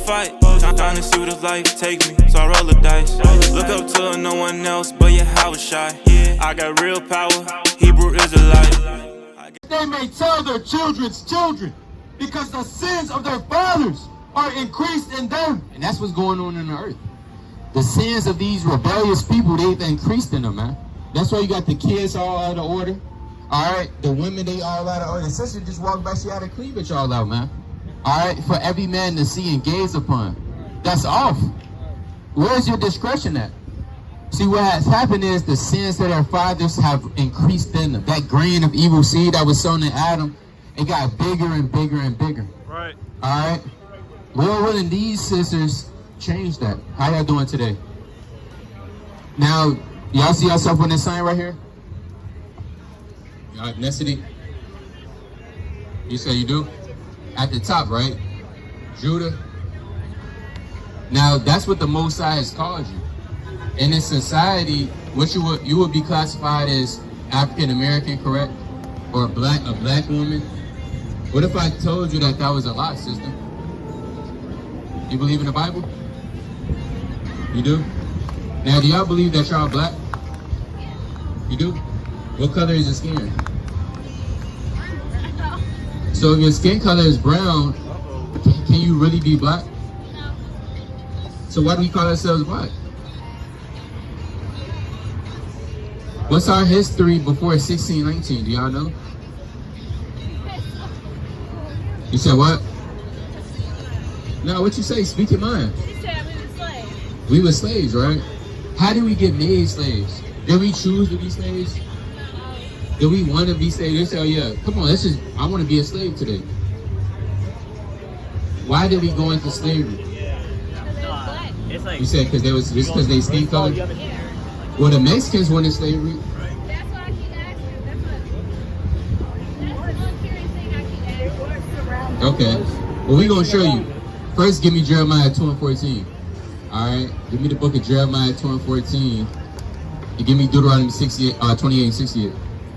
fight. Trying to see where the life take me, so I roll the dice. Look up to no one else, but yeah, I was shy. I got real power, Hebrew Israelite. They may tell their children's children, because the sins of their fathers are increased in them. And that's what's going on in the earth. The sins of these rebellious people, they've increased in them, man. That's why you got the kids all out of order. All right, the women, they all out of order. The sister just walked by, she had her cleavage all out, man. All right, for every man to see and gaze upon. That's off. Where's your discretion at? See, what has happened is the sins that our fathers have increased in them. That grain of evil seed that was sown in Adam, it got bigger and bigger and bigger. Right. All right. Lord willing, these sisters change that. How y'all doing today? Now, y'all see yourself on this sign right here? Your ethnicity? You say you do? At the top, right? Judah. Now, that's what the Most High has called you. In this society, what you would be classified as African American, correct? Or a black woman? What if I told you that was a lie, sister? You believe in the Bible? You do? Now, do y'all believe that y'all black? You do? What color is your skin? So if your skin color is brown, can you really be black? So why do we call ourselves black? What's our history before 1619? Do y'all know? You said what? No, what you say? Speak your mind. You said we were slaves. We were slaves, right? How did we get made slaves? Did we choose to be slaves? Did we want to be slaves? They say, oh yeah, come on, I want to be a slave today. Why did we go into slavery? You said because they skin color? Well, the Mexicans went into slavery. That's why I keep asking. That's the one curious thing I keep asking. Okay. Well, we're going to show you. First, give me Jeremiah 2 and 14. All right? Give me the book of Jeremiah 2 and 14. And give me Deuteronomy 28 and 68.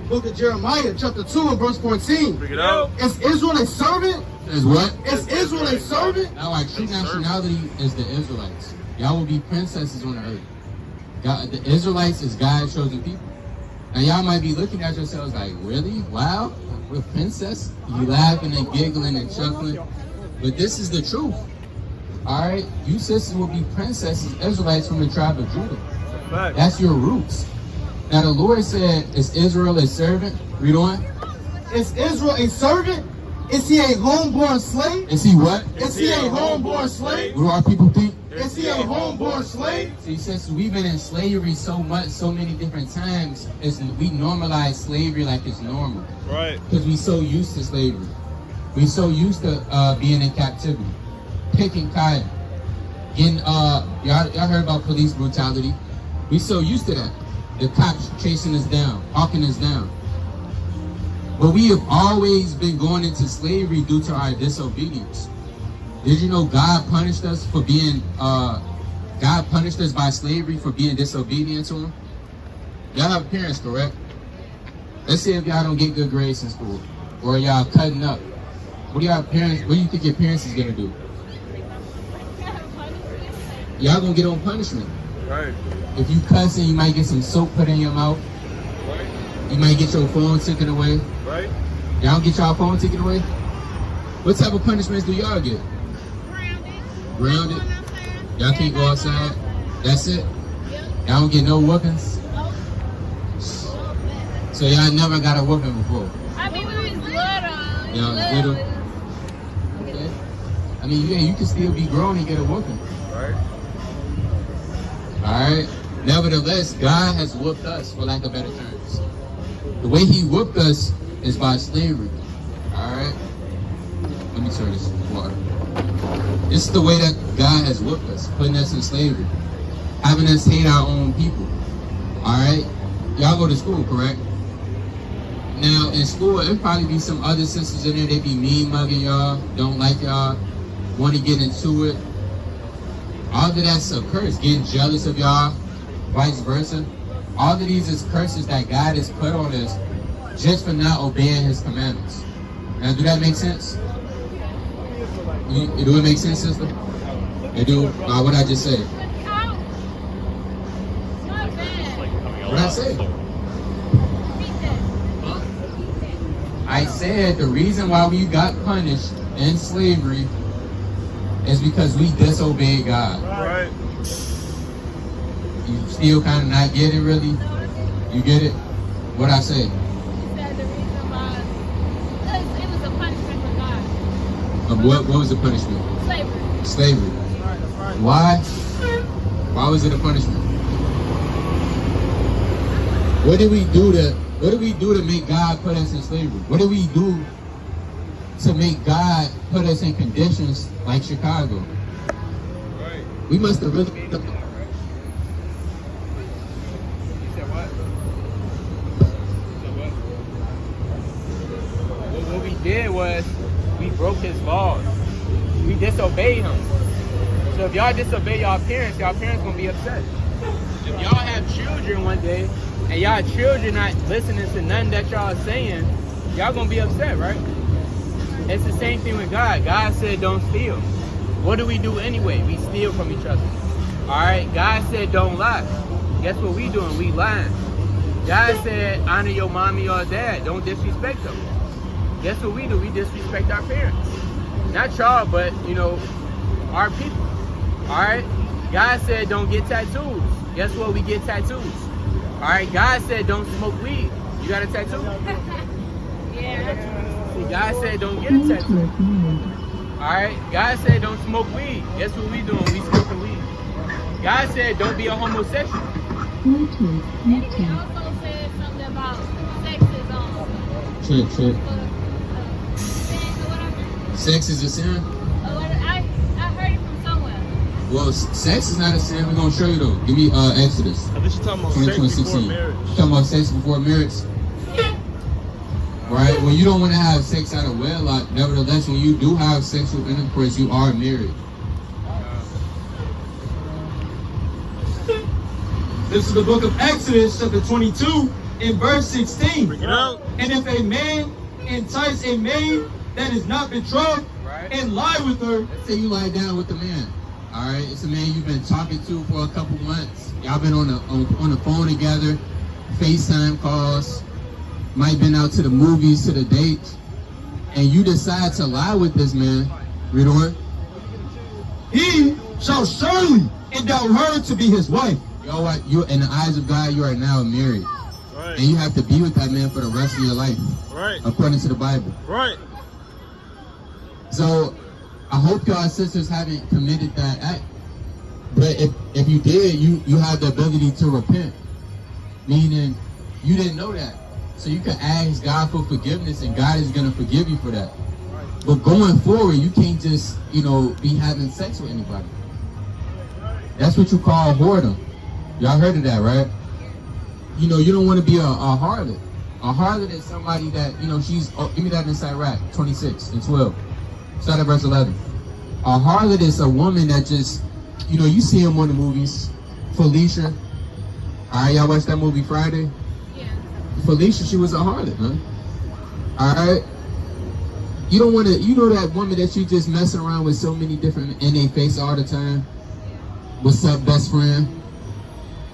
Book of Jeremiah, chapter 2 and verse 14. Bring it out. Is Israel a servant? Is what? Is Israel a servant? Now, our true nationality is the Israelites. Y'all will be princesses on the earth. God, the Israelites is God's chosen people. And y'all might be looking at yourselves like, really? Wow? We're princess? You laughing and giggling and chuckling. But this is the truth. Alright? You sisters will be princesses, Israelites from the tribe of Judah. That's your roots. Now the Lord said, is Israel a servant? Read on. Is Israel a servant? Is he a homeborn slave? Is he what? Is he a homeborn slave? What do our people think? Is he a homeborn slave? See, since we've been in slavery so many different times, we normalize slavery like it's normal. Right. Because we so used to slavery. We so used to being in captivity, picking cotton, getting y'all heard about police brutality. We so used to that. The cops chasing us down, hawking us down. But we have always been going into slavery due to our disobedience. Did you know God punished us for being, God punished us by slavery for being disobedient to him? Y'all have parents, correct? Let's say if y'all don't get good grades in school, or y'all cutting up. What do you think your parents is gonna do? Y'all gonna get on punishment. Right. If you cussing, you might get some soap put in your mouth. Right. You might get your phone taken away. Right. Y'all get y'all phone taken away? What type of punishments do y'all get? Grounded? Y'all can't go outside? That's it? Y'all don't get no whoopings? So y'all never got a whooping before? I mean, we was little. Y'all was little? Okay. I mean, yeah, you can still be grown and get a whooping. Right. Alright? Nevertheless, God has whooped us, for lack of better terms. The way he whooped us is by slavery. Alright? Let me turn this water. This is the way that God has whooped us, putting us in slavery, having us hate our own people. Alright? Y'all go to school, correct? Now, in school, it'll probably be some other sisters in there, they be mean mugging y'all, don't like y'all, want to get into it. All of that's a curse, getting jealous of y'all, vice versa. All of these is curses that God has put on us just for not obeying his commandments. Now, do that make sense? Do it make sense, sister? They do. What I just said. Out. Not bad. What I said. Repeat that. I said the reason why we got punished in slavery is because we disobeyed God. Right. You still kind of not get it, really? You get it? What I say? You said the reason why, because it was a punishment for God. What was the punishment? Slavery. Slavery. Why? Why was it a punishment? What did we do to make God put us in slavery? What did we do to make God put us in conditions like Chicago? Right. We must have really You said what? What we did was we broke his laws. We disobeyed him. So if y'all disobey y'all parents gonna be upset. If y'all have children one day and y'all children not listening to nothing that y'all saying, y'all gonna be upset, right? It's the same thing with God. God said don't steal. What do we do anyway? We steal from each other. Alright, God said don't lie. Guess what we doing? We lying. God said honor your mommy or dad. Don't disrespect them. Guess what we do? We disrespect our parents. Not y'all, but our people. Alright? God said don't get tattoos. Guess what? We get tattoos. Alright, God said don't smoke weed. You got a tattoo? Yeah. See, God said don't get a tattoo. Alright? God said don't smoke weed. Guess what we doing? We smoking weed. God said don't be a homosexual. He also said something about sexism. Check. Sin or whatever. Sex is a sin? I heard it from somewhere. Well, sex is not a sin. We're gonna show you though. Give me Exodus. I think you're talking about 2016. Talking about sex before marriage. Right? When you don't want to have sex out of wedlock, nevertheless, when you do have sexual intercourse, you are married. This is the book of Exodus, chapter 22, in verse 16. Bring it out. And if a man entice a maid that is not betrothed and lie with her, Let's say you lie down with the man. All right, it's a man you've been talking to for a couple months. Y'all been on the phone together, FaceTime calls, might have been out to the movies, to the dates, and you decide to lie with this man. Read on. he shall surely endow her to be his wife. You in the eyes of God, you are now married, Right. and you have to be with that man for the rest of your life, Right. according to the Bible. Right. So I hope y'all sisters haven't committed that act. But if you did, you have the ability to repent. Meaning you didn't know that. So you can ask God for forgiveness and God is gonna forgive you for that. But going forward, you can't just, be having sex with anybody. That's what you call whoredom. Y'all heard of that, right? You don't want to be a harlot. A harlot is somebody that, she's, give me that inside rack, 26 and 12. Start at verse 11. A harlot is a woman that just, you see them on the movies. Felicia. Alright, y'all watched that movie Friday? Yeah. Felicia, she was a harlot, huh? Alright? You don't want to, that woman that you just messing around with so many different in their face all the time? What's up, best friend?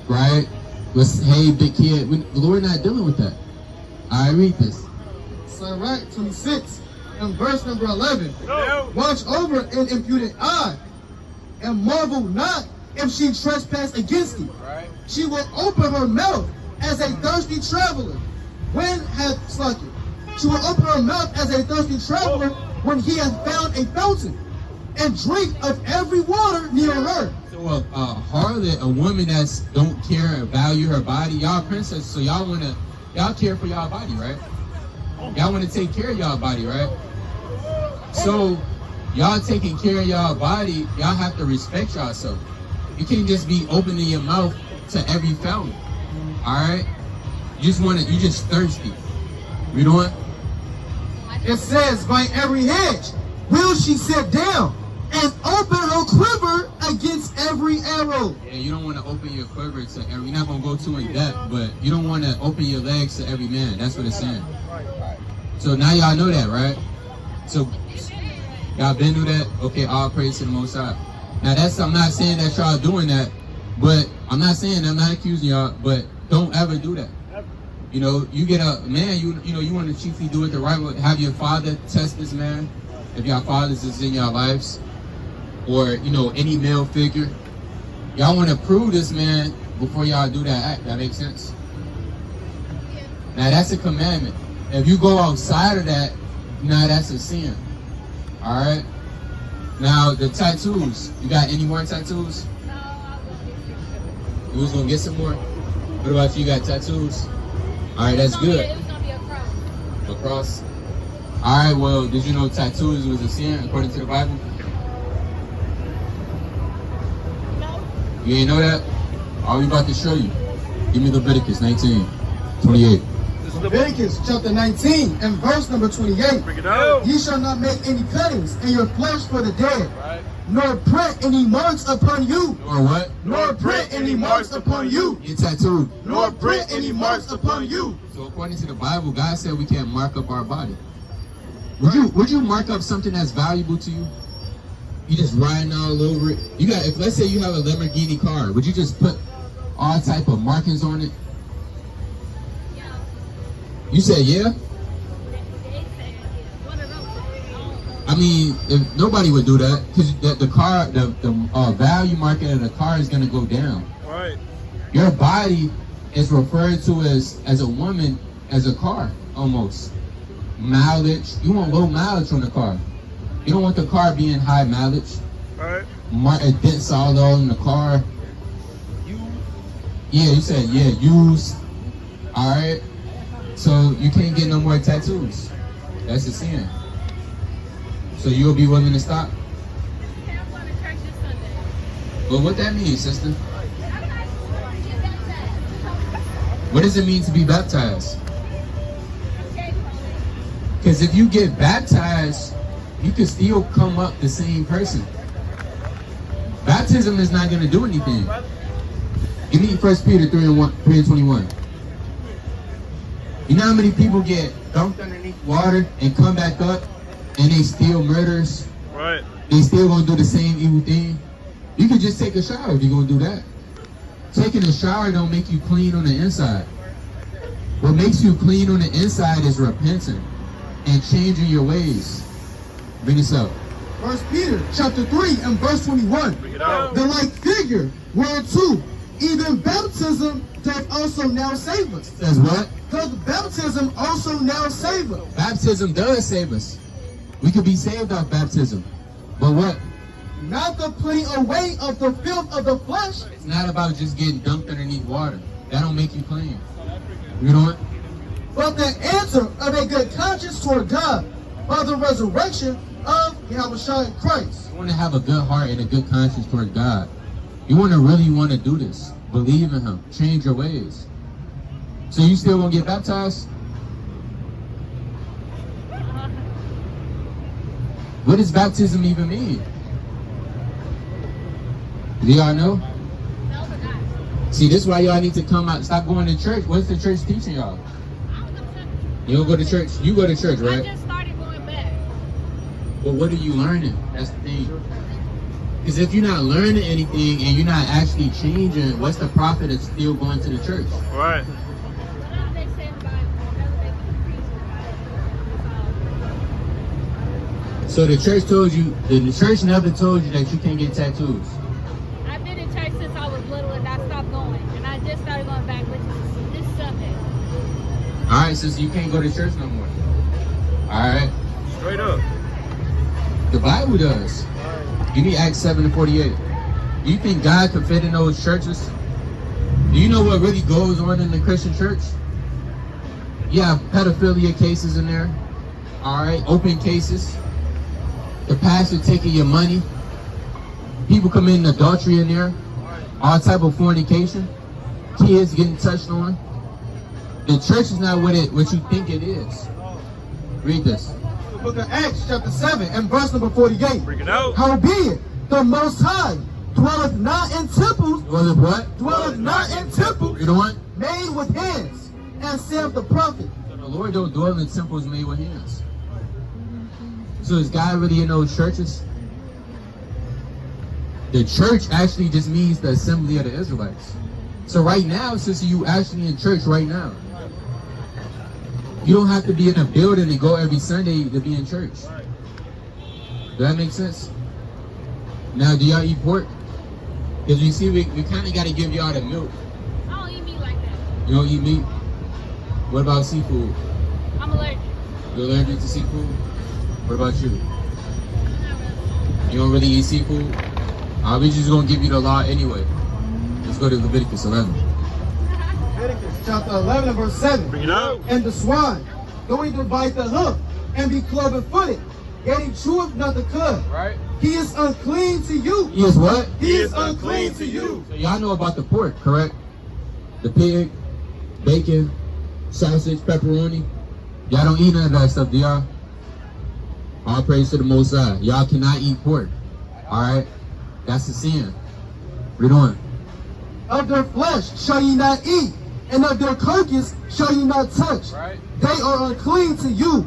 Right? Hey, big kid. The Lord not dealing with that. Alright, read this. Sirach 26 and verse number 11. No. Watch over an impudent eye, and marvel not if she trespass against thee. Right. She will open her mouth as a thirsty traveler. When hath slugged? She will open her mouth as a thirsty traveler when he hath found a fountain, and drink of every water near her. So a harlot, a woman that's don't care or value her body, y'all princess, so y'all care for y'all body, right? Y'all want to take care of y'all body, right? So y'all taking care of y'all body, y'all have to respect yourself. You can't just be opening your mouth to every fountain. Alright? You just thirsty. Read on. It says, by every hedge will she sit down, and open her quiver against every arrow. Yeah, you don't want to open your quiver to every, you're not going to go too in depth, but you don't want to open your legs to every man. That's what it's saying. So now y'all know that, right? So y'all been through that? Okay, all praise to the Most High. Now I'm not saying that y'all doing that, but I'm not accusing y'all, but don't ever do that. You know, you get a man, you want to chiefly do it the right way. Have your father test this man, if your fathers is in your lives, or, you know, any male figure. Y'all want to prove this man before y'all do that act. That makes sense? Now, that's a commandment. If you go outside of that, now that's a sin. All right? Now, the tattoos. You got any more tattoos? No, I will get it. You was going to get some more? What about you? You got tattoos? All right, that's good. It was going to be a cross. A cross? All right, well, did you know tattoos was a sin according to the Bible? No. You ain't know that? All we about to show you. Give me Leviticus 19:28. Leviticus chapter 19 and verse number 28. Bring it out. Ye shall not make any cuttings in your flesh for the dead, Right. nor print any marks upon you, Or what? nor print any marks upon you, Get tattooed. nor print any marks upon you. So according to the Bible, God said we can't mark up our body. Would you mark up something that's valuable to you? You just riding all over it. You got, if let's say you have a Lamborghini car, would you just put all type of markings on it? Yeah. You said yeah? They said, yeah. One of those. I mean, if nobody would do that, because the car, the value market of the car is gonna go down. Right. Your body is referred to as a woman, as a car, almost. Mileage. You want low mileage on the car. You don't want the car being high mileage. Right. Dents all in the car. You. Yeah, you said, yeah, used. Alright. So you can't get no more tattoos. That's a sin. So you'll be willing to stop? Okay, I'm going to church this Sunday. Well, what that mean, sister? I'm not get baptized. What does it mean to be baptized? Okay, Because if you get baptized, you can still come up the same person. Baptism is not going to do anything. Give me 1 Peter 3:21. You know how many people get dunked underneath water and come back up and they still murderers? Right. They still going to do the same evil thing? You could just take a shower if you're going to do that. Taking a shower don't make you clean on the inside. What makes you clean on the inside is repenting and changing your ways. Bring this up. 1 Peter chapter 3 and verse 21. Bring it out. The like figure whereto even baptism doth also now save us. Says what? Doth baptism also now save us. Baptism does save us. We could be saved off baptism. But what? Not the putting away of the filth of the flesh, It's not about just getting dunked underneath water. That don't make you clean. You know what? but the answer of a good conscience toward God by the resurrection of Yahushua Christ. You want to have a good heart and a good conscience toward God. You really want to do this. Believe in Him. Change your ways. So you still gonna get baptized? What does baptism even mean? Do y'all know? No, but not. See, this is why y'all need to come out. Stop going to church. What's the church teaching y'all? I don't know. You don't go to church? You go to church, I right? just started going back. But what are you learning? That's the thing. Because if you're not learning anything and you're not actually changing, what's the profit of still going to the church? Right. What they say in the Bible, whatever they can preach in the Bible. So the church told you, the church never told you that you can't get tattoos. I've been in church since I was little and I stopped going. And I just started going back, which is this Sunday. All right, sis, you can't go to church no more. All right, Straight up. the Bible does. Give me Acts 7:48. Do you think God could fit in those churches? Do you know what really goes on in the Christian church? You have pedophilia cases in there. All right, open cases. The pastor taking your money. People committing adultery in there. All type of fornication. Kids getting touched on. The church is not what you think it is. Read this. The book of Acts chapter 7 and verse number 48. Bring it out. Howbeit, the Most High dwelleth not in temples, Was it what? dwelleth not in temples You know what? made with hands, and saith the prophet. So the Lord don't dwell in temples made with hands. So is God really in those churches? The church actually just means the assembly of the Israelites. So right now, sister, you actually in church right now. You don't have to be in a building and go every Sunday to be in church. Does that make sense? Now, do y'all eat pork? Because you see, we kind of got to give y'all the milk. I don't eat meat like that. You don't eat meat? What about seafood? I'm allergic. You're allergic to seafood? What about you? I'm not really. You don't really eat seafood? We just going to give you the law anyway. Let's go to Leviticus 11. Leviticus chapter 11 and verse 7. Bring it out. And the swine, going to bite the hoof, and be cloven-footed, yet he cheweth not the cud. Right? He is unclean to you. He is what? He is unclean to you. So y'all know about the pork, correct? The pig, bacon, sausage, pepperoni. Y'all don't eat none of that stuff, do y'all? All praise to the Most High. Y'all cannot eat pork. Alright? That's a sin. Read on. Of their flesh shall ye not eat, and of their carcass shall ye not touch. Right? They are unclean to you.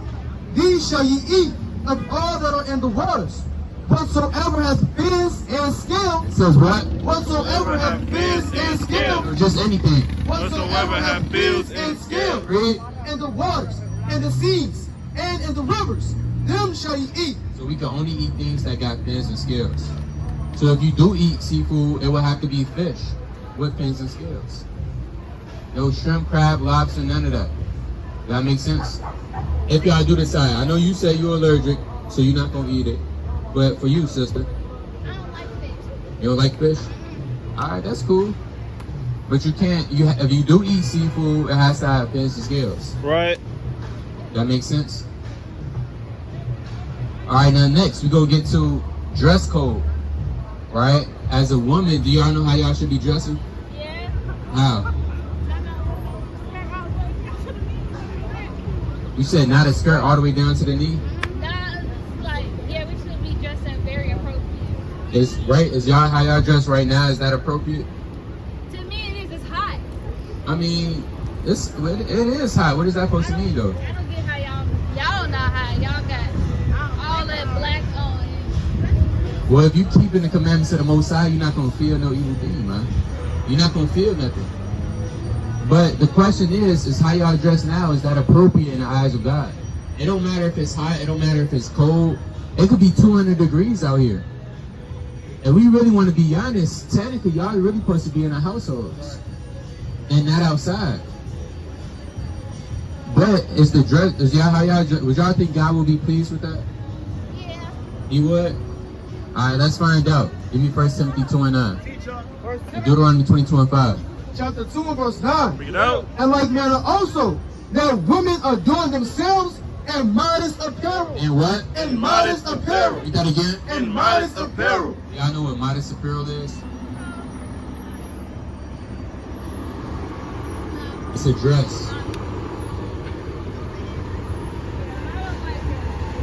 These shall ye eat of all that are in the waters. Whatsoever hath fins and scales, It says what? whatsoever hath fins and Or scales, just anything. whatsoever hath fins and scales, Read. in the waters, and the seas, and in the rivers, them shall ye eat. So we can only eat things that got fins and scales. So if you do eat seafood, it will have to be fish with fins and scales. No shrimp, crab, lobster, none of that. Does that make sense? If y'all do decide, I know you say you're allergic, so you're not gonna eat it. But for you, sister, I don't like fish. you don't like fish? Alright, that's cool. But you can't, if you do eat seafood, it has to have fins and scales. Right. That makes sense? Alright, now next we go get to dress code. Right? As a woman, do y'all know how y'all should be dressing? Yeah. How? You said not a skirt all the way down to the knee? Yeah, we should be dressing very appropriate. Is right? Is y'all how y'all dress right now? Is that appropriate? To me, it is. It's hot. I mean, it is hot. What is that supposed to mean though? I don't get how y'all not hot. Y'all got all that black on. Well, if you keeping the commandments of the Most High, you're not gonna feel no evil thing, man. You're not gonna feel nothing. But the question is how y'all dress now? Is that appropriate in the eyes of God? It don't matter if it's hot. It don't matter if it's cold. It could be 200 degrees out here. And we really want to be honest. Technically, y'all really supposed to be in our households and not outside. But is the dress? Is y'all how y'all? Would y'all think God will be pleased with that? Yeah. He would. All right, let's find out. Give me 1 Timothy 2:9. Verse And Deuteronomy 22:5. chapter 2 and verse 9. Bring it out. And like manner also, that women adorn themselves in modest apparel. And what? And modest apparel. Read that again. And modest apparel. Y'all know what modest apparel is? It's a dress.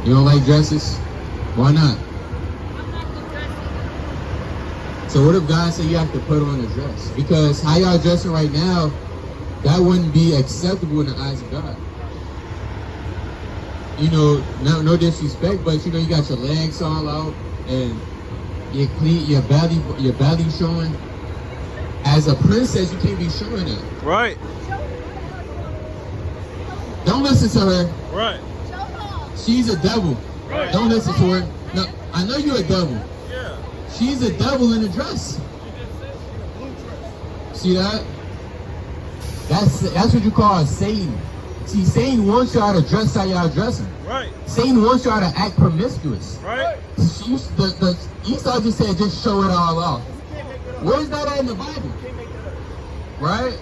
You don't like dresses? Why not? I'm not gonna dress it. So what if God said you have to put on a dress? Because how y'all dressing right now, that wouldn't be acceptable in the eyes of God. You know, no disrespect, but you know you got your legs all out and your belly showing. As a princess, you can't be showing it. Right. Don't listen to her. Right. She's a devil. Right. Don't listen to her. No, I know you're a devil. Yeah. She's a devil in a dress. See that? That's what you call Satan. See, Satan wants y'all to dress how y'all dressing. Right. Satan wants y'all to act promiscuous. Right. Esau just said just show it all off. Where's that at in the Bible? Right?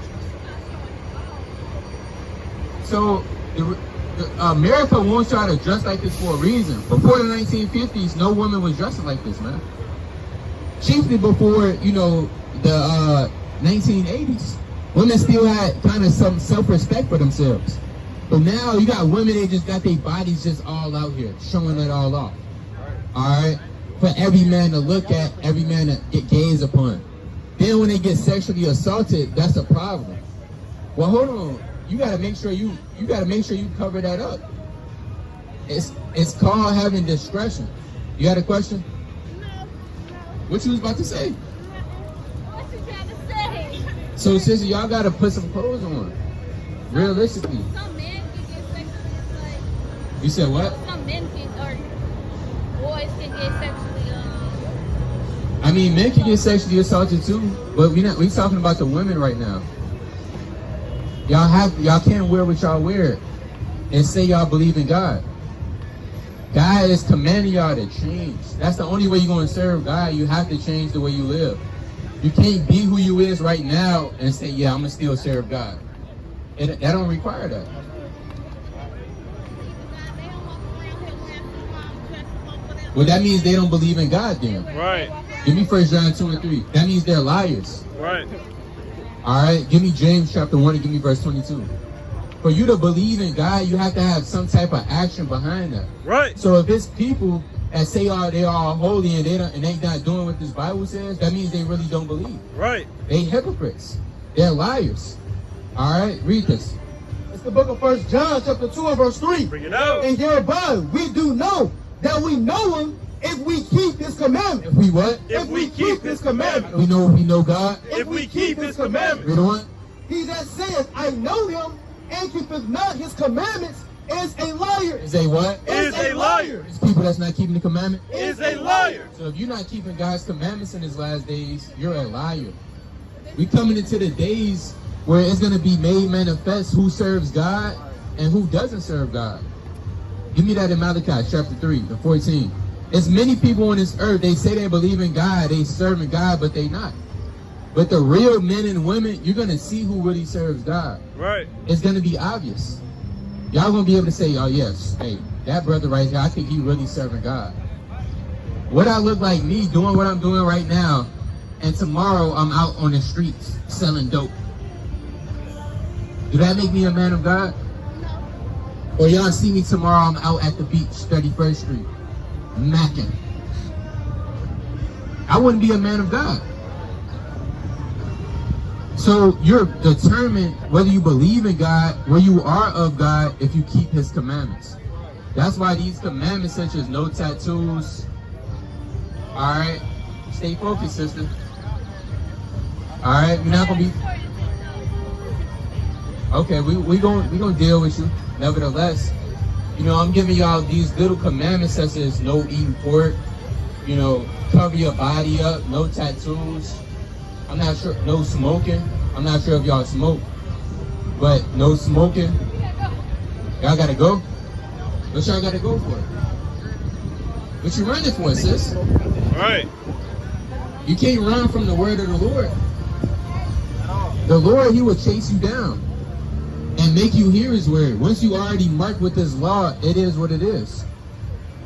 So America wants y'all to dress like this for a reason. Before the 1950s, no woman was dressing like this, man. Chiefly before, you know, the 1980s. Women still had kind of some self-respect for themselves. But now you got women, they just got their bodies just all out here, showing it all off. Alright? For every man to look at, every man to get gaze upon. Then when they get sexually assaulted, that's a problem. Well, hold on. You gotta make sure you cover that up. It's called having discretion. You got a question? No. What you was about to say? What you trying to say? So, sister, y'all gotta put some clothes on. Realistically. Some men can get sexually enslaved. You said what? Some men can, or boys can get sexually. I mean, men can get sexually assaulted too, but we talking about the women right now. Y'all can't wear what y'all wear and say y'all believe in God. God is commanding y'all to change. That's the only way you're going to serve God. You have to change the way you live. You can't be who you is right now and say, yeah, I'm going to still serve God. That don't require that. Well, that means they don't believe in God then. Right. Give me 1 John 2 and 3. That means they're liars. Right. All right, give me James chapter 1 and give me verse 22. For you to believe in God, you have to have some type of action behind that. Right. So if it's people that say they are holy and they not doing what this Bible says, that means they really don't believe. Right. They hypocrites. They're liars. All right, read this. It's the book of 1 John chapter 2 and verse 3. Bring it out. And hereby we do know that we know him if we keep his commandments. If we what? If we keep his commandments. We know God. If we keep his commandments. We don't. He that saith, I know him, and keepeth not his commandments, is a liar. Is a what? Is a liar. It's people that's not keeping the commandment. Is a liar. So if you're not keeping God's commandments in his last days, you're a liar. We coming into the days where it's going to be made manifest who serves God and who doesn't serve God. Give me that in Malachi chapter 3 and 14. There's many people on this earth, they say they believe in God, they serving God, but they not. But the real men and women, you're going to see who really serves God. Right. It's going to be obvious. Y'all going to be able to say, oh yes, hey, that brother right here, I think he really serving God. What I look like me doing what I'm doing right now, and tomorrow I'm out on the streets selling dope. Do that make me a man of God? Or y'all see me tomorrow, I'm out at the beach, 31st Street, macking. I wouldn't be a man of God. So you're determined whether you believe in God, where you are of God, if you keep his commandments. That's why these commandments such as no tattoos, all right, stay focused, sister. All right, we're not gonna be, okay, we gonna deal with you. Nevertheless, you know, I'm giving y'all these little commandments such as no eating pork, you know, cover your body up, no tattoos. I'm not sure, no smoking. I'm not sure if y'all smoke, but no smoking. Y'all gotta go? What y'all gotta go for? What you running for, sis? Right. You can't run from the word of the Lord. The Lord, he will chase you down and make you hear his word. Once you already marked with his law, it is what it is.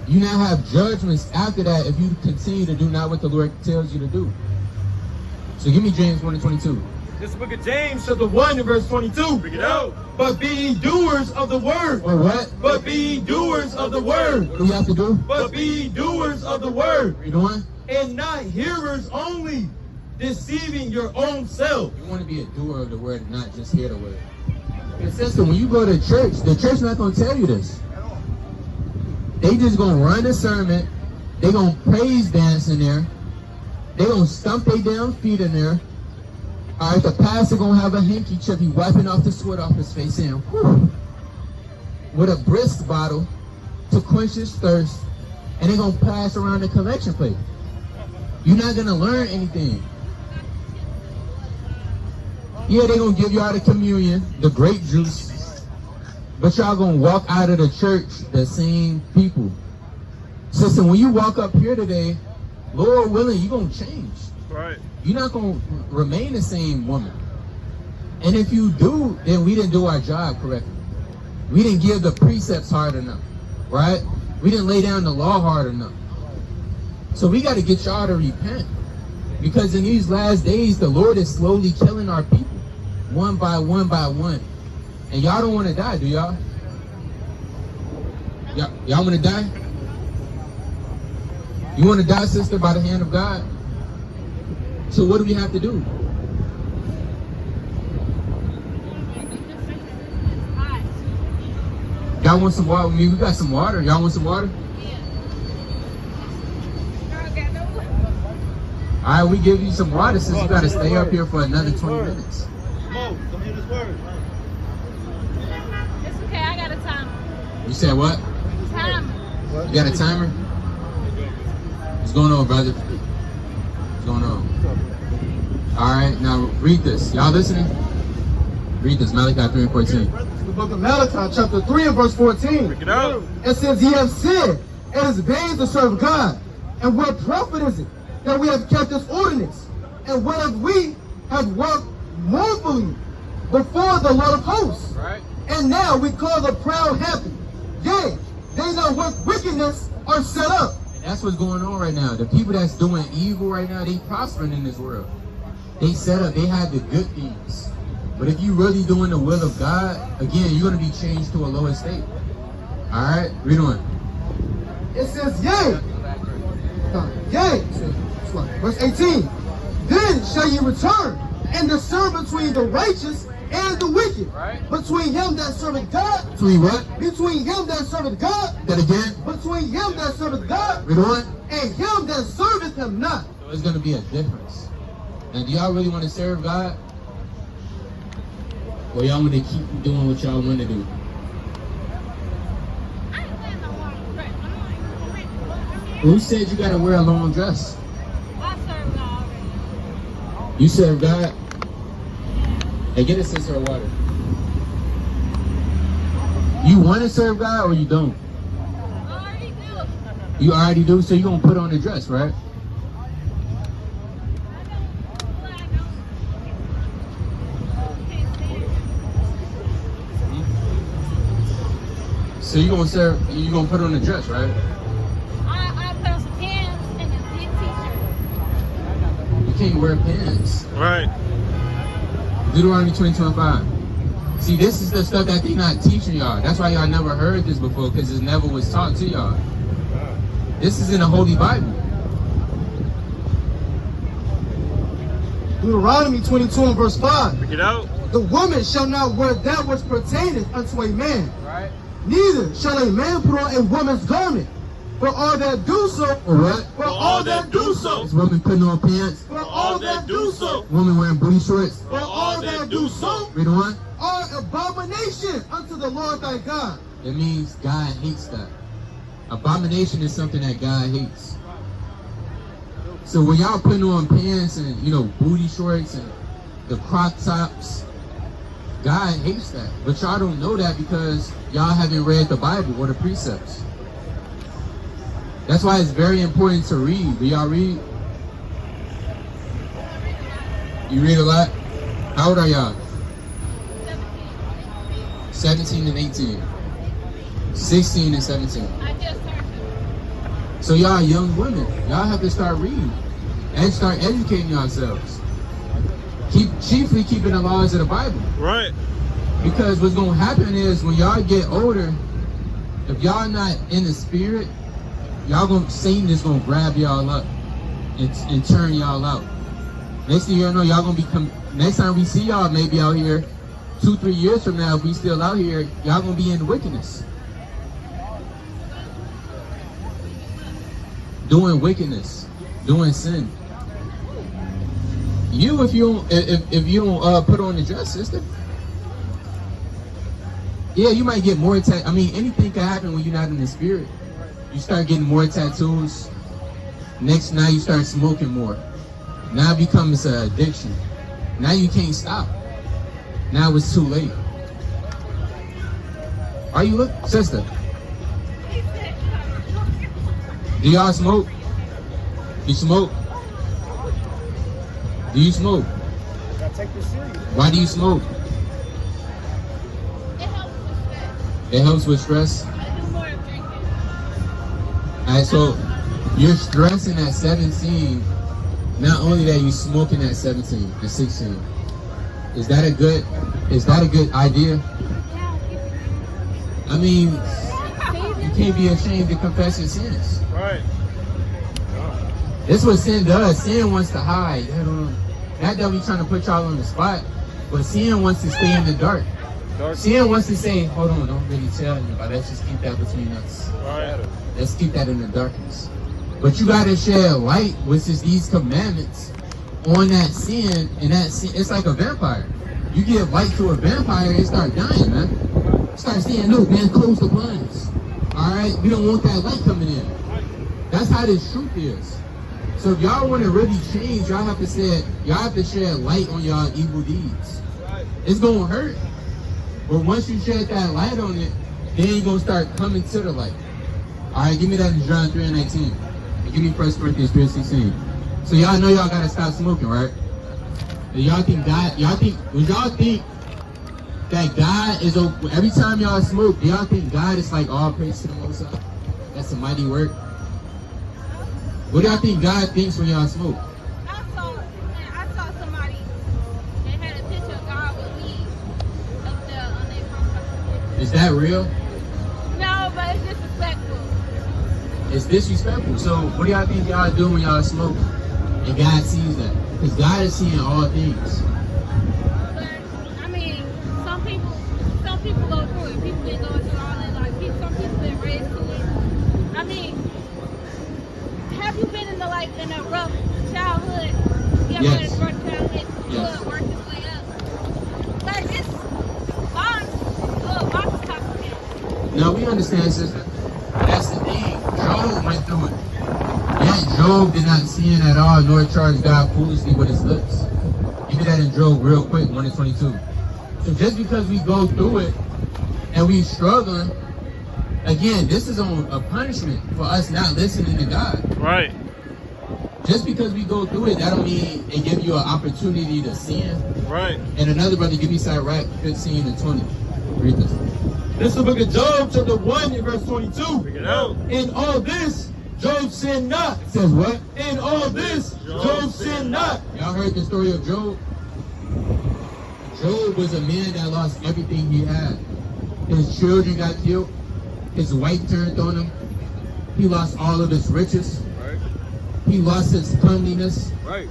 You now have judgments after that if you continue to do not what the Lord tells you to do. So give me James 1 and 22. This book of James chapter 1 and verse 22. Bring it out. But be ye doers of the word. Or what? But be ye doers of the word. What do we have to do? But be ye doers of the word. What are you doing? And not hearers only, deceiving your own self. You want to be a doer of the word and not just hear the word. And sister, when you go to church, the church not going to tell you this. They just going to run a sermon. They going to praise dance in there. They going to stump their damn feet in there. All right, the pastor going to have a handkerchief. He wiping off the sweat off his face saying, whew, with a brisk bottle to quench his thirst. And they going to pass around the collection plate. You're not going to learn anything. Yeah, they're going to give y'all the communion, the grape juice. But y'all going to walk out of the church the same people. Sister, when you walk up here today, Lord willing, you're going to change. Right. You're not going to remain the same woman. And if you do, then we didn't do our job correctly. We didn't give the precepts hard enough, right? We didn't lay down the law hard enough. So we got to get y'all to repent. Because in these last days, the Lord is slowly killing our people. One by one by one. And y'all don't want to die, do y'all? Y'all want to die? You want to die, sister, by the hand of God? So what do we have to do? Y'all want some water with me? We got some water. Y'all want some water? All right, we give you some water since you got to stay up here for another 20 minutes. It's okay, I got a timer. You said what? Timer. You got a timer? What's going on, brother? What's going on? All right, now read this. Y'all listening? Read this, Malachi 3:14. The book of Malachi, chapter 3 and verse 14. Pick it out. It says, ye have said, it is vain to serve God. And what profit is it that we have kept this ordinance? And what if we have walked mournfully before the Lord of hosts? Right? And now we call the proud happy. Yea, they that work wickedness are set up. And that's what's going on right now. The people that's doing evil right now, they prospering in this world. They set up, they have the good things. But if you really doing the will of God, again, you're going to be changed to a lower state. All right, read on. It says, yea. Yea. Verse 18. Then shall ye return and discern between the righteous and the wicked. Right. Between him that serveth God. Between what? Between him that serveth God. That again? Between him that serveth God. Read on. And him that serveth him not. So it's going to be a difference. And do y'all really want to serve God? Or y'all want to keep doing what y'all want to do? I ain't wearing no long dress. I'm like, Who said you got to wear a long dress? I serve God already. You serve God? Hey, get a sister of water. You want to serve God or you don't? I already do. You already do, so you're going to put on the dress, right? So you're going to serve, you're going to put on the dress, right? I put on some pants and a big t-shirt. You can't wear pants. Right. Deuteronomy 22:5. See, this is the stuff that they're not teaching y'all. That's why y'all never heard this before, because it never was taught to y'all. This is in the Holy Bible. Deuteronomy 22 and verse 5. Pick it out. The woman shall not wear that which pertaineth unto a man. Right? Neither shall a man put on a woman's garment. For all that do so. Or what? For all that do so. This woman putting on pants. For all that do so. Woman wearing booty shorts. For all that do so. Read on. Are abomination unto the Lord thy God. It means God hates that. Abomination is something that God hates. So when y'all putting on pants and, booty shorts and the crop tops, God hates that. But y'all don't know that because y'all haven't read the Bible or the precepts. That's why it's very important to read. Do y'all read? You read a lot? How old are y'all? 17 and 18. 16 and 17. I just turned 2. So y'all young women, y'all have to start reading and start educating yourselves. Chiefly keeping the laws of the Bible. Right. Because what's going to happen is when y'all get older, if y'all not in the spirit, Satan is going to grab y'all up and turn y'all out. Next thing you know, y'all going to become, next time we see y'all maybe out here, 2-3 years from now, if we still out here, y'all going to be in wickedness. Doing wickedness, doing sin. If you don't put on the dress, sister, yeah, you might get more anything can happen when you're not in the spirit. You start getting more tattoos. Now you start smoking more. Now it becomes an addiction. Now you can't stop. Now it's too late. Are you sister? Do y'all smoke? You smoke? Do you smoke? Gotta take this serious. Why do you smoke? It helps with It helps with stress. stress? I do more drinking. Alright, so you're stressing at 17. Not only that, you smoking at 17 and 16. Is that a good idea? I mean, you can't be ashamed to confess your sins. Right. This is what sin does. Sin wants to hide. Not that we trying to put y'all on the spot, but sin wants to stay in the dark. Sin wants to say, hold on, don't really tell anybody. Let's just keep that between us. Right. Let's keep that in the darkness. But you gotta shed light, which is these commandments, on that sin, and that sin, it's like a vampire. You give light to a vampire, it start dying, man. Start saying, no, man, close the blinds. Alright? We don't want that light coming in. That's how this truth is. So if y'all want to really change, y'all have to shed light on y'all evil deeds. It's gonna hurt. But once you shed that light on it, then you're gonna start coming to the light. Alright, give me that in John 3:19. And give me 1 Corinthians 3:16. So y'all know y'all gotta stop smoking, right? And y'all think that God is every time y'all smoke, do y'all think God is like all praise to the Most High? That's a mighty work. What do y'all think God thinks when y'all smoke? I saw somebody that had a picture of God with me up there on their profile. Is that real? No, but it's disrespectful. It's disrespectful. So what do y'all think y'all do when y'all smoke? And God sees that. Because God is seeing all things. But I mean, some people go through it. People been going through all that. Like some people been raised to it. I mean, have you been in a rough childhood? You ever Yes. been in a rough childhood? Yes. Work his way up. Like it's lots of complicated. Now we understand, sister. That's the thing. Job went through it. Yet Job did not sin at all, nor charge God foolishly with his lips. Give me that in Job real quick, 1:22. So just because we go through it and we struggling, again, this is on a punishment for us not listening to God. Right. Just because we go through it, that don't mean it give you an opportunity to sin. Right. And another brother, give me Sirach 15 and 20. Read this. This is the book of Job, chapter 1, and verse 22. Bring it out. In all this, Job sinned not. It says what? In all this, Job sinned not. Y'all heard the story of Job? Job was a man that lost everything he had. His children got killed. His wife turned on him. He lost all of his riches. Right. He lost his cleanliness. Right.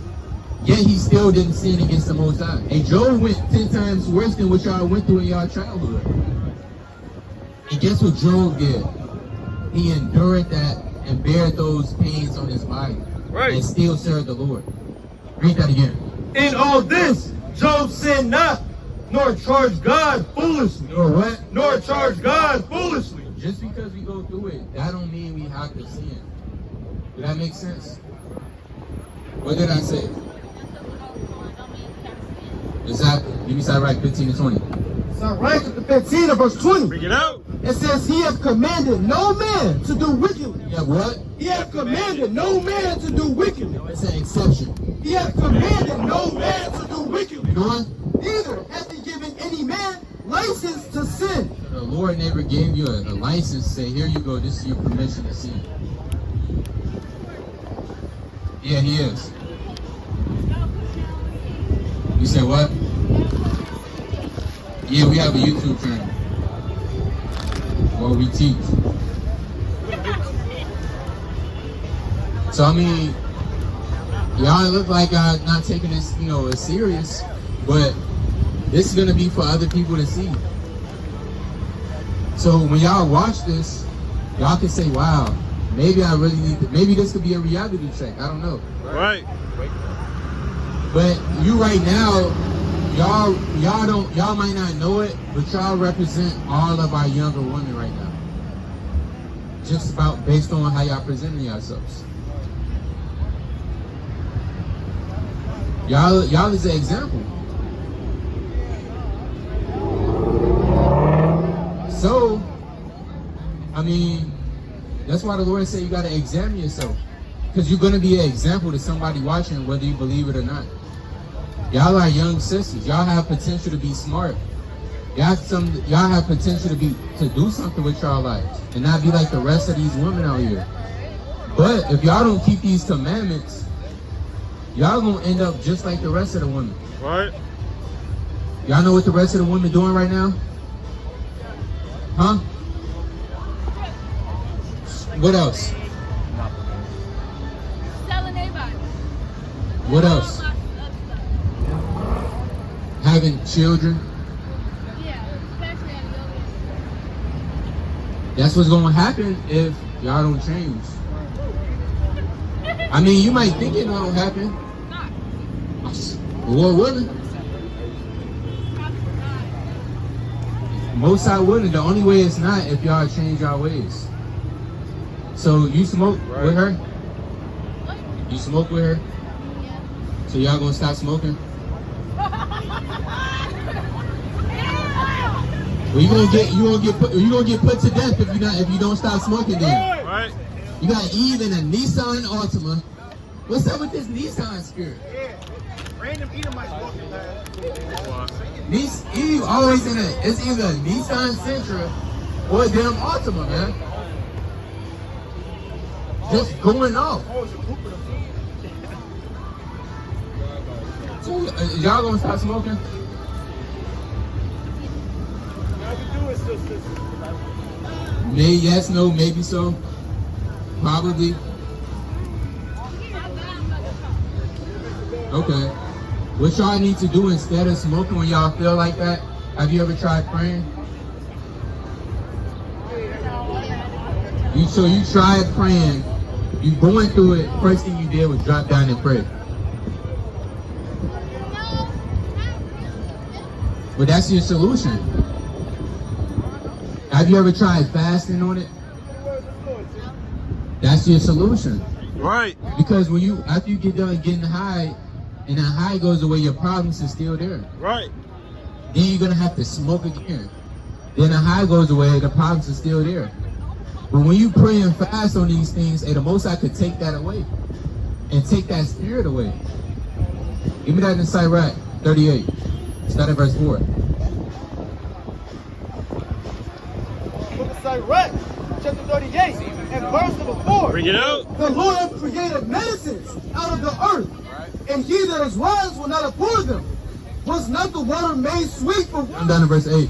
Yet he still didn't sin against the Most High. And Job went 10 times worse than what y'all went through in y'all childhood. And guess what Job did? He endured that and bare those pains on his body. Right. And still served the Lord. Read that again. In all this, Job sinned not, nor charged God foolishly. Or what? Nor charged God foolishly. Just because we go through it, that don't mean we have to sin. Did that make sense? What did I say? Exactly. Give me Sirach 15 and 20. Sirach chapter 15 and verse 20. Bring it out. It says, He hath commanded no man to do wickedly. Yeah, what? He hath commanded no man to do wickedly. It's an exception. He hath commanded no man to do wickedly. You know what? Neither hath he given any man license to sin. The Lord never gave you a license to say, here you go, this is your permission to sin. Yeah, he is. You said what? Yeah, we have a YouTube channel where we teach. So I mean, y'all look like not taking this, as serious, but this is gonna be for other people to see. So when y'all watch this, y'all can say, "Wow, maybe I really need to, maybe this could be a reality check." I don't know. Right. But you right now, y'all might not know it, but y'all represent all of our younger women right now. Just about based on how y'all presenting yourselves. Y'all is an example. So, I mean, that's why the Lord said you gotta examine yourself. Because you're gonna be an example to somebody watching, whether you believe it or not. Y'all are young sisters. Y'all have potential to be smart. Y'all have potential to do something with y'all lives and not be like the rest of these women out here. But if y'all don't keep these commandments, y'all gonna end up just like the rest of the women. Right. Y'all know what the rest of the women doing right now? Huh? What else? Selling their body. What else? Having children. Yeah, especially at a young age. That's what's gonna happen if y'all don't change. I mean, you might think it won't happen. Not. Lord willing. Most I wouldn't. The only way it's not if y'all change our ways. So you smoke with her? You smoke with her? Yeah. So y'all gonna stop smoking? Well, you gonna get put to death if you don't stop smoking then. Right. You got Eve in a Nissan Altima. What's up with this Nissan spirit? Random Edomites walking past. Eve always in it's either a Nissan Sentra or a damn Altima, man. Just going off. So, y'all gonna stop smoking? Maybe yes, no, maybe so. Probably. Okay. What y'all need to do instead of smoking when y'all feel like that? Have you ever tried praying? So you tried praying. You going through it. First thing you did was drop down and pray. But that's your solution. Have you ever tried fasting on it? That's your solution. Right. Because after you get done getting high, and that high goes away, your problems are still there. Right. Then you're gonna have to smoke again. Then the high goes away, the problems are still there. But when you pray and fast on these things, the Most High could take that away and take that spirit away. Give me that in Sirach 38. Start at verse 4. Book of Sirach, chapter 38, and verse number 4. Bring it out. The Lord created medicines out of the earth, and he that is wise will not abhor them. Was not the water made sweet for I'm water? down to verse 8.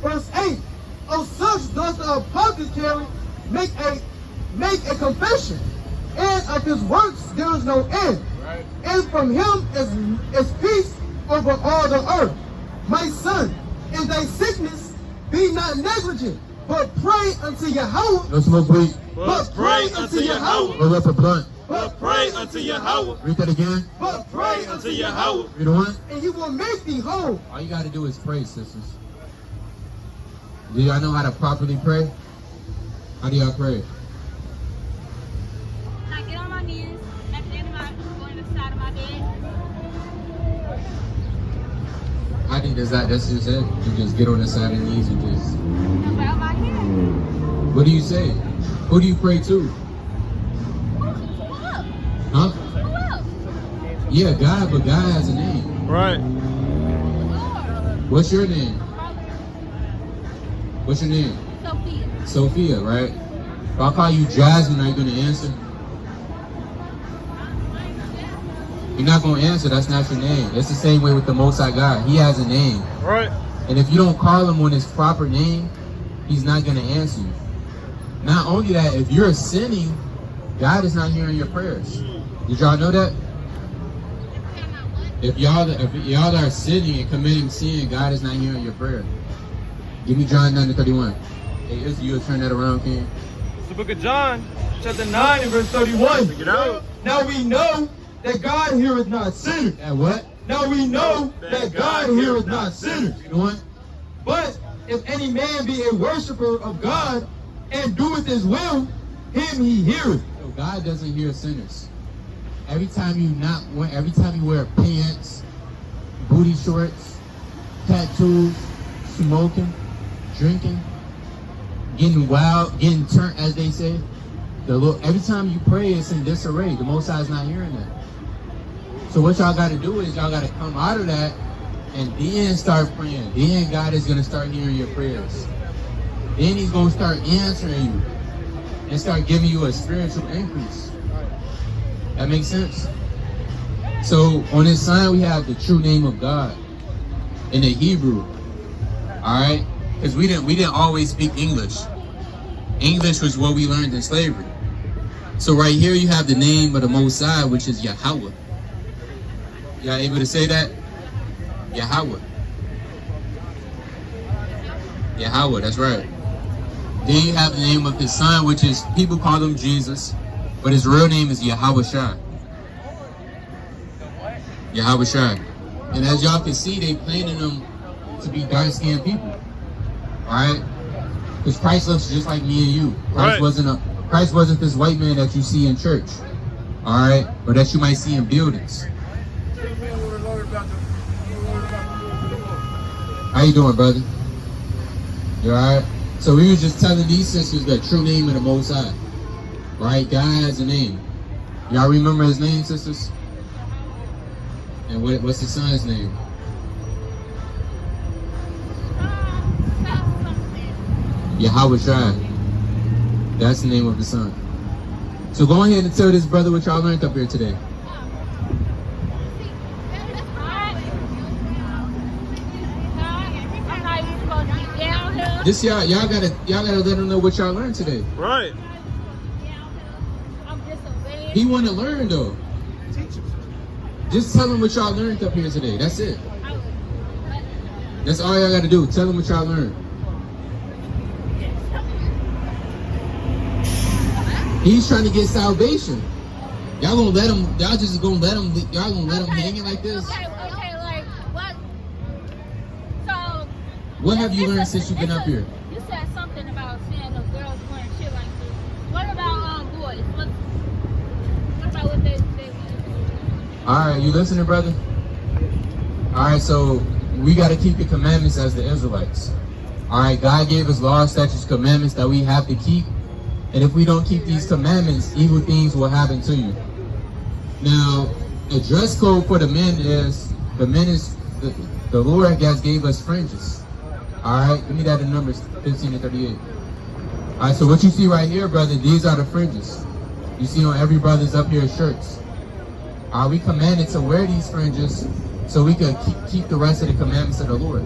Verse 8. Of such does the apothecary make a confession, and of his works there is no end. Right. And from him is peace over all the earth. My son, in thy sickness be not negligent, but pray unto Yahweh. No smoke, please. But pray unto Yahweh. Roll up a blunt. But pray unto Yahweh. Read that again. But pray unto Yahweh. Read it one. and he will make thee whole. All you gotta do is pray, sisters. Do y'all know how to properly pray? How do y'all pray? I get on my knees at the end of my go in the side of my bed. I think that's just it. You just get on the side of your knees and just. And bow my head. What do you say? Who do you pray to? Who else? Huh? Who else? Yeah, God, but God has a name. Right. Lord. What's your name? What's your name? Sophia. Sophia, right? If I call you Jasmine, are you gonna answer? You're not gonna answer, that's not your name. It's the same way with the Most High God. He has a name. Right. And if you don't call him on his proper name, he's not gonna answer you. Not only that, if you're sinning, God is not hearing your prayers. Did y'all know that? If y'all are sinning and committing sin, God is not hearing your prayer. Give me John 9:31. Hey, if you'll turn that around, King. It's the book of John, chapter 9 and verse 31. Bring it out. Now we know that God heareth not sinners. At what? Now we know that God heareth not sinners. You know what? But if any man be a worshiper of God and doeth his will, him he heareth. So God doesn't hear sinners. Every time you wear pants, booty shorts, tattoos, smoking, drinking, getting wild, getting turned, as they say, the Lord, every time you pray, it's in disarray. The Most High is not hearing that. So what y'all got to do is y'all got to come out of that and then start praying. Then God is going to start hearing your prayers. Then he's going to start answering you and start giving you a spiritual increase. That makes sense? So on this sign, we have the true name of God in the Hebrew. All right? Because we didn't always speak English. English was what we learned in slavery. So right here you have the name of the Most High, which is Yahweh. Y'all able to say that? Yahweh. Yahweh, that's right. Then you have the name of his son, which is, people call him Jesus, But his real name is Yahweh Shai. Yahweh Shai. And as y'all can see, they planning them to be dark-skinned people. Alright? Because Christ looks just like me and you. Christ wasn't this white man that you see in church. Alright? Or that you might see in buildings. How you doing, brother? You alright? So we were just telling these sisters the true name of the Most High. Right? God has a name. Y'all remember his name, sisters? And what's his son's name? Yahweh Shai. That's the name of the son. So go ahead and tell this brother what y'all learned up here today. This y'all gotta let him know what y'all learned today. Right. He wanna learn though. Just tell him what y'all learned up here today. That's it. That's all y'all gotta do. Tell him what y'all learned. He's trying to get salvation. Y'all gonna let him? Y'all just gonna let him? Y'all gonna let him hanging like this? Okay, like what? So. What have you learned since you've been up here? You said something about seeing the girls wearing shit like this. What about boys? What about what they All right, you listening, brother? All right, so we got to keep the commandments as the Israelites. All right, God gave us laws, statutes, commandments that we have to keep. And if we don't keep these commandments, evil things will happen to you. Now, the dress code for the men is the Lord has gave us fringes. All right, give me that in Numbers 15 to 38. All right, so what you see right here, brother, these are the fringes. You see on every brother's up here shirts. Are we commanded to wear these fringes so we can keep the rest of the commandments of the Lord?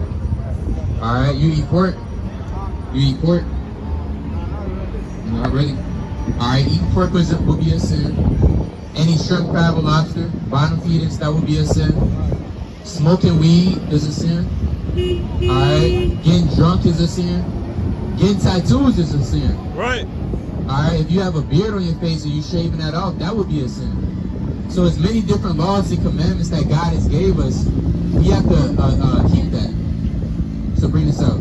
All right, you eat pork? You eat pork? Not really. All right, eating pork will be a sin. Any shrimp, crab, or lobster, bottom feedings, that will be a sin. Smoking weed is a sin. All right, getting drunk is a sin. Getting tattoos is a sin. Right. All right, if you have a beard on your face and you shaving that off, that would be a sin. So there's many different laws and commandments that God has gave us. We have to keep that. So bring this out.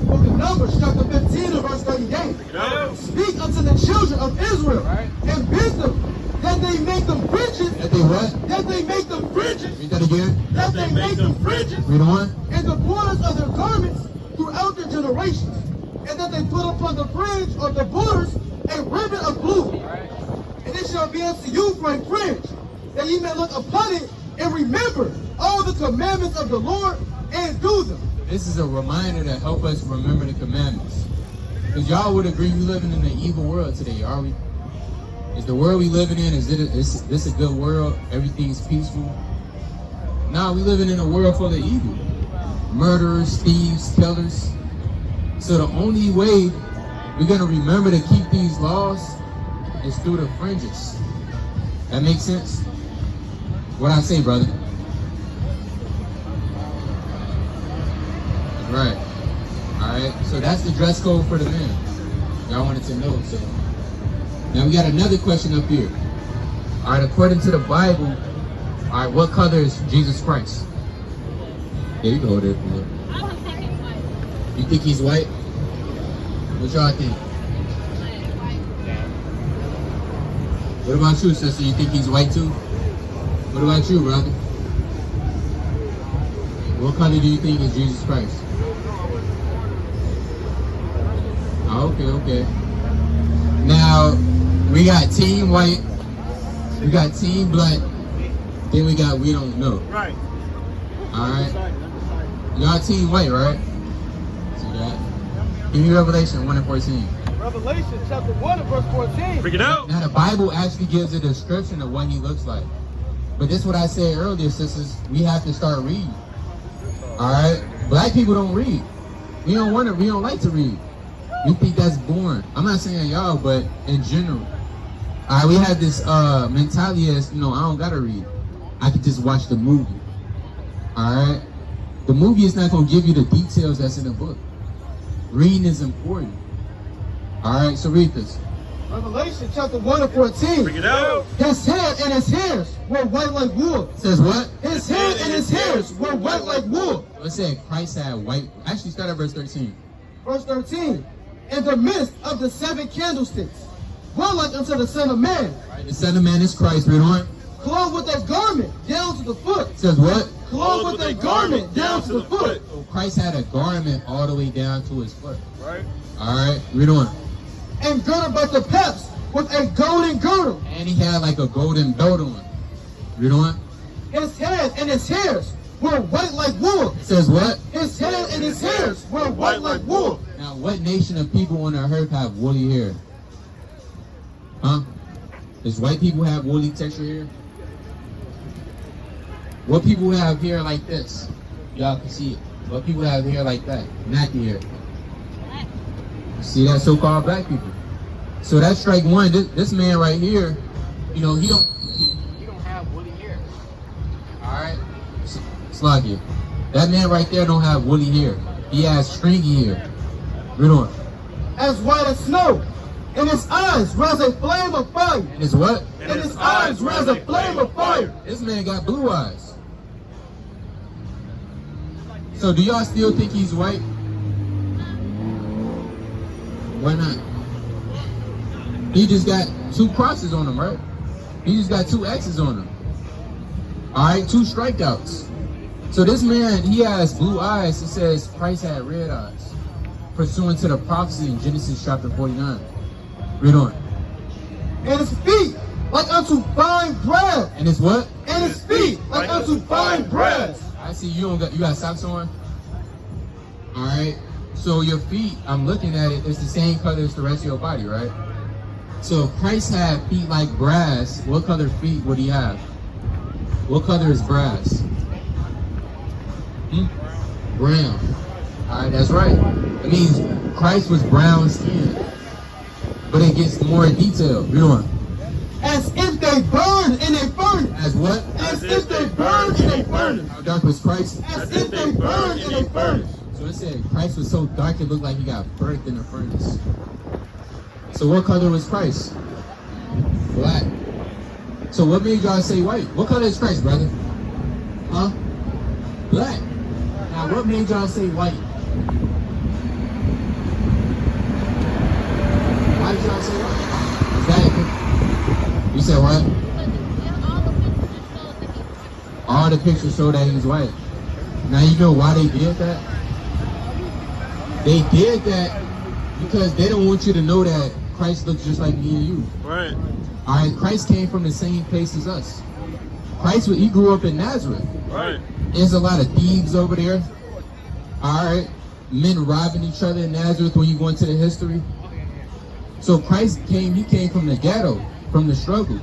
Book of Numbers, chapter 15, and verse 38. Speak unto the children of Israel and bid them that they make them fringes. That they what? That they make them fringes. Read that again. That they make them fringes. Read on. And the borders of their garments throughout their generations. And that they put upon the fringe of the borders a ribbon of blue. And it shall be unto you for a fringe, that ye may look upon it and remember all the commandments of the Lord and do them. This is a reminder to help us remember the commandments. Because y'all would agree we living in an evil world today, are we? Is the world we living in, is this a good world? Everything's peaceful? No, we living in a world full of evil. Murderers, thieves, killers. So the only way we're going to remember to keep these laws is through the fringes. That makes sense? What I say, brother? Right. Alright, so that's the dress code for the men. Y'all wanted to know. So now we got another question up here. Alright, according to the Bible, alright, what color is Jesus Christ? There you go there. I was thinking white. You think he's white? What y'all think? What about you, sister? You think he's white too? What about you, brother? What color do you think is Jesus Christ? Okay. Now, we got team white, we got team black, then we don't know. Right. Alright. Y'all team white, right? See that? Give me Revelation 1 and 14. Revelation chapter 1 and verse 14. Bring it out. Now the Bible actually gives a description of what he looks like. But this is what I said earlier, sisters. We have to start reading. Alright? Black people don't read. We don't like to read. We think that's boring. I'm not saying y'all, but in general. Alright, we have this mentality as, I don't gotta read. I can just watch the movie. Alright? The movie is not gonna give you the details that's in the book. Reading is important. Alright, so read this. Revelation chapter 1 and 14. Bring it out. His head and his hairs were white like wool. It says what? His head and his hairs were white like wool. It said Christ had white. Actually, start at verse 13. Verse 13. In the midst of the 7 candlesticks, one like unto the Son of Man, Right, the Son of Man is Christ. Read on. clothed with a garment down to the foot. It says what? Clothed with a garment down to the foot. So Christ had a garment all the way down to his foot. Right. All right, read on. And girded about the paps with a golden girdle. And he had like a golden belt on. Read on. His head and his hairs were white like wool. It says what? His head and his hairs were white like wool. Now, what nation of people on the earth have woolly hair? Huh? Does white people have woolly texture hair? What people have hair like this? Y'all can see it. What people have hair like that? Nappy hair. See that so-called black people. So that's strike one. This man right here, you know, he don't have woolly hair. all right, Sloggy. That man right there don't have woolly hair. He has stringy hair. Read on. As white as snow. In his eyes rise a flame of fire. And his what? In his eyes rise a flame of fire. This man got blue eyes. So do y'all still think he's white? Why not? He just got 2 crosses on him, right? He just got 2 X's on him. All right, 2 strikeouts. So this man, he has blue eyes. It says Christ had red eyes, pursuant to the prophecy in Genesis chapter 49. Read on. And his feet like unto fine brass. And it's what? And his feet like unto fine brass. I see you got socks on. All right. So your feet, I'm looking at it, it's the same color as the rest of your body, right? So if Christ had feet like brass, what color feet would he have? What color is brass? Brown. All right, that's right. It means Christ was brown skinned, but it gets more detailed. Read on. As if they burned in a furnace. As what? As if they burned in a furnace. How dark was Christ? As if they burned in a furnace. So it said Christ was so dark it looked like he got burnt in a furnace. So what color was Christ? Black. So what made y'all say white? What color is Christ, brother? Huh? Black. Now what made y'all say white? Why did y'all say white? Is that it? You said what? All the pictures show that he's white. Now you know why they did that? They did that because they don't want you to know that Christ looks just like me and you. Right. All right, Christ came from the same place as us. Christ, he grew up in Nazareth. Right. There's a lot of thieves over there. All right, men robbing each other in Nazareth when you go into the history. So Christ came, he came from the ghetto, from the struggle.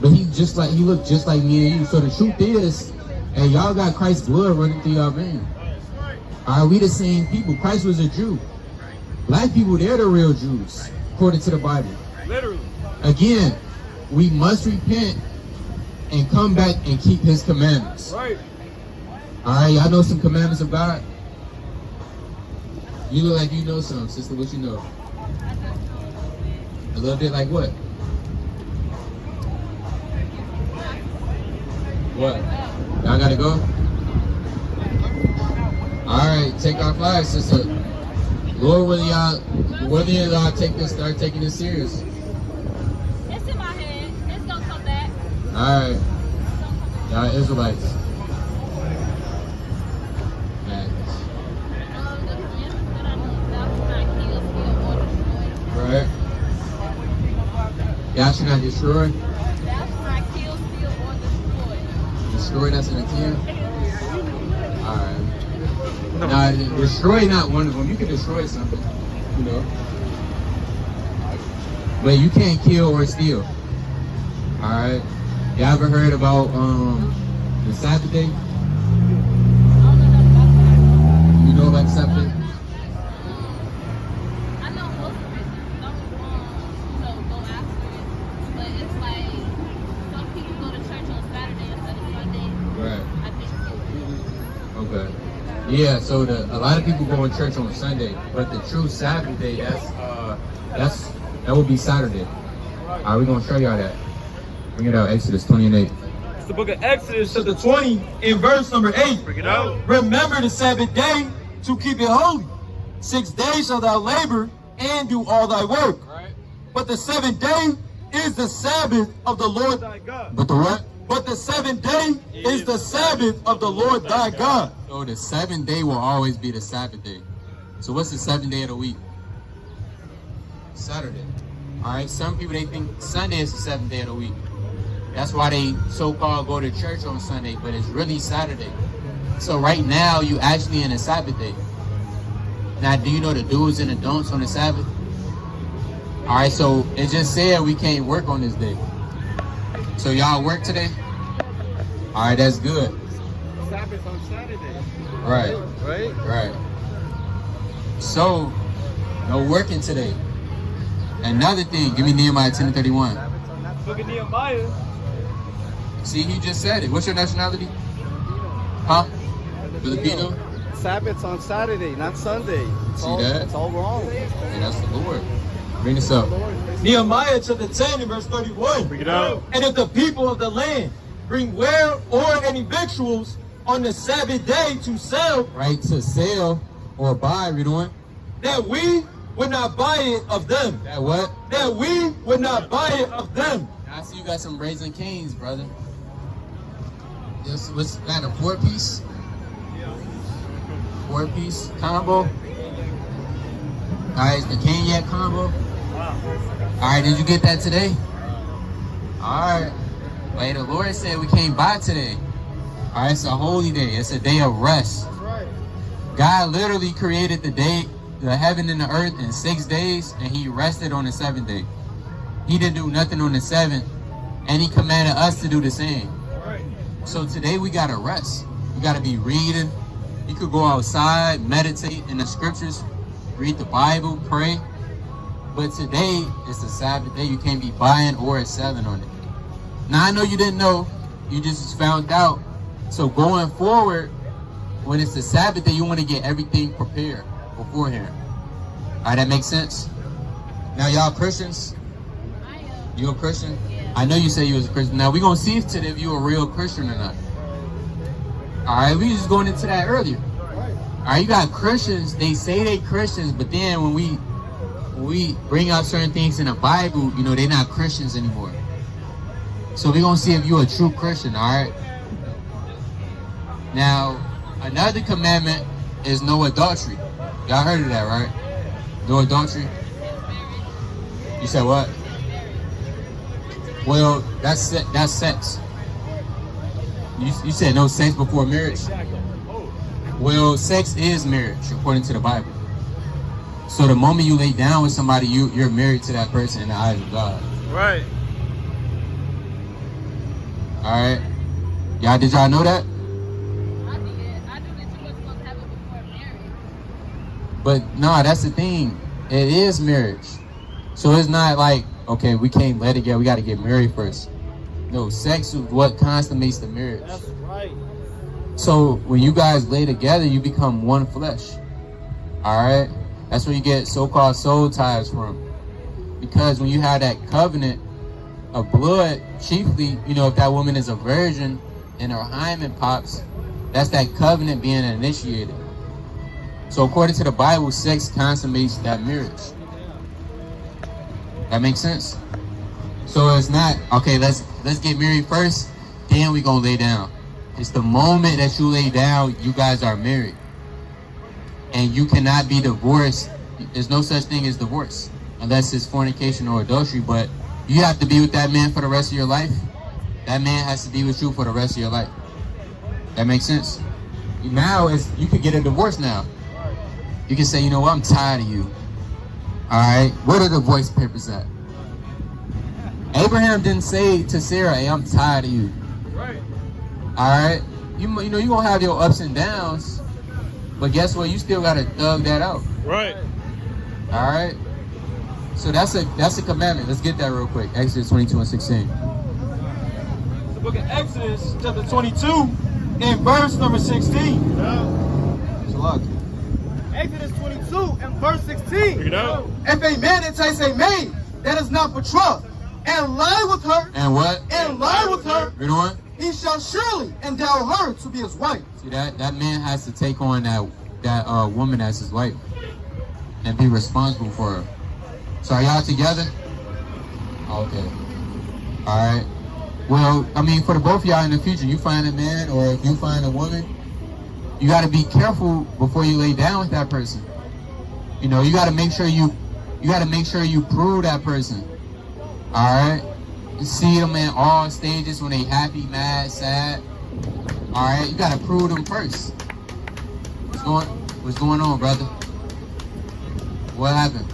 But he looked just like me and you. So the truth is, hey, y'all got Christ's blood running through your veins. All right, we the same people. Christ was a Jew. Black people, they're the real Jews, according to the Bible. Literally. Again, we must repent and come back and keep his commandments. Right. All right, y'all know some commandments of God? You look like you know some, sister. What you know? A little bit like what? What? Y'all gotta go? Alright, take our flags, sister. Lord, whether y'all start taking this serious. It's in my head. It's gonna come back. Alright. Y'all Israelites. Right. Y'all should not destroy. That's not kill, steal, or destroy. Destroy, that's in a 10. Alright. Now, destroy not one of them. You can destroy something, you know. But you can't kill or steal. Alright. Y'all ever heard about the Sabbath day? You know about the Sabbath day? I know most of it don't, go after it. But it's like some people go to church on Saturday instead of Sunday. Right. I think Okay. Yeah, so a lot of people go to church on Sunday, but the true Sabbath day, that's That would be Saturday. All right, we're going to show y'all that. Bring it out, Exodus 20 and 8. It's the book of Exodus. Chapter 20 in verse number 8. Bring it out. Remember the Sabbath day to keep it holy. 6 days shalt thou labor and do all thy work. Right. But the 7th day is the Sabbath of the Lord thy God. But the what? But the 7th day is the Sabbath of the Lord thy God. So the 7th day will always be the Sabbath day. So what's the 7th day of the week? Saturday. All right, some people, they think Sunday is the 7th day of the week. That's why they so-called go to church on Sunday, but it's really Saturday. So right now, you actually in a Sabbath day. Now, do you know the do's and the don'ts on the Sabbath? All right, so it just said we can't work on this day. So y'all work today? All right, that's good. Sabbath on Saturday. Right, Right? right. So, no working today. Another thing, give me Nehemiah 10:31. Book of Nehemiah. See, he just said it. What's your nationality? Huh? Filipino? Sabbath's on Saturday, not Sunday. It's See all, that? It's all wrong. And that's the Lord. Bring this up. Nehemiah chapter 10 and verse 31. Bring it out. And if the people of the land bring ware or any victuals on the Sabbath day to sell, Right, to sell or buy, we doing? that we would not buy it of them. That what? That we would not buy it of them. I see you got some Raising Canes, brother. Yes, what's that, a 4-piece? 4-piece combo? Alright, the Cognac combo? Alright, did you get that today? Alright. Wait, the Lord said we can't buy today. Alright, it's a holy day. It's a day of rest. God literally created the day, the heaven and the earth in 6 days, and he rested on the 7th day. He didn't do nothing on the 7th, and he commanded us to do the same. So today we gotta rest. We gotta be reading. You could go outside, meditate in the scriptures, read the Bible, pray. But today is the Sabbath day. You can't be buying or selling on it. Now I know you didn't know, you just found out. So going forward, when it's the Sabbath day, you want to get everything prepared beforehand. All right, that makes sense? Now y'all Christians? You a Christian? I know you say you was a Christian. Now we're going to see if today if you a real Christian or not. All right, we just going into that earlier. All right, you got Christians, they say they Christians, but then when we bring out certain things in the Bible, you know, they're not Christians anymore. So we're going to see if you're a true Christian, all right? Now, another commandment is no adultery. Y'all heard of that, right? No adultery? You said what? Well, that's sex. You said no sex before marriage? Well, sex is marriage, according to the Bible. So the moment you lay down with somebody, you're married to that person in the eyes of God. Right. Alright? Did y'all know that? I knew that you were supposed to have it before marriage. But no, that's the thing. It is marriage. So it's not like, okay, we can't let it get, we got to get married first. No, sex is what consummates the marriage. That's right. So when you guys lay together, you become one flesh. Alright? That's where you get so-called soul ties from. Because when you have that covenant of blood, chiefly, you know, if that woman is a virgin and her hymen pops, that's that covenant being initiated. So according to the Bible, sex consummates that marriage. That makes sense? So it's not, okay, let's get married first, then we gonna lay down. It's the moment that you lay down, you guys are married. And you cannot be divorced. There's no such thing as divorce, unless it's fornication or adultery, but you have to be with that man for the rest of your life. That man has to be with you for the rest of your life. That makes sense? Now, you can get a divorce now. You can say, you know what, I'm tired of you. Alright, where are the divorce papers at? Abraham didn't say to Sarah, hey, I'm tired of you. Right. Alright? You know, you're going to have your ups and downs, but guess what? You still got to thug that out. Right. Alright? So that's a commandment. Let's get that real quick. Exodus 22 and 16. The book of Exodus, chapter 22, and verse number 16. Salak. Exodus 22 and verse 16. Bring it out. If a man entice a maid that is not betrothed, and lie with her, And what? and lie with her, Read on. he shall surely endow her to be his wife. See, that man has to take on that woman as his wife and be responsible for her. So are y'all together? Okay. All right. Well, I mean, for the both of y'all in the future, you find a man or if you find a woman, you got to be careful before you lay down with that person. You know, you got to make sure you prove that person. All right. You see them in all stages when they happy, mad, sad. All right. You got to prove them first. What's going on, brother? What happened?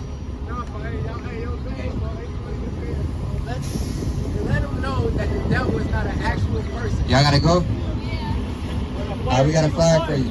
Let them know that the devil is not an actual person. Y'all gotta go? Alright, we got a flag for you.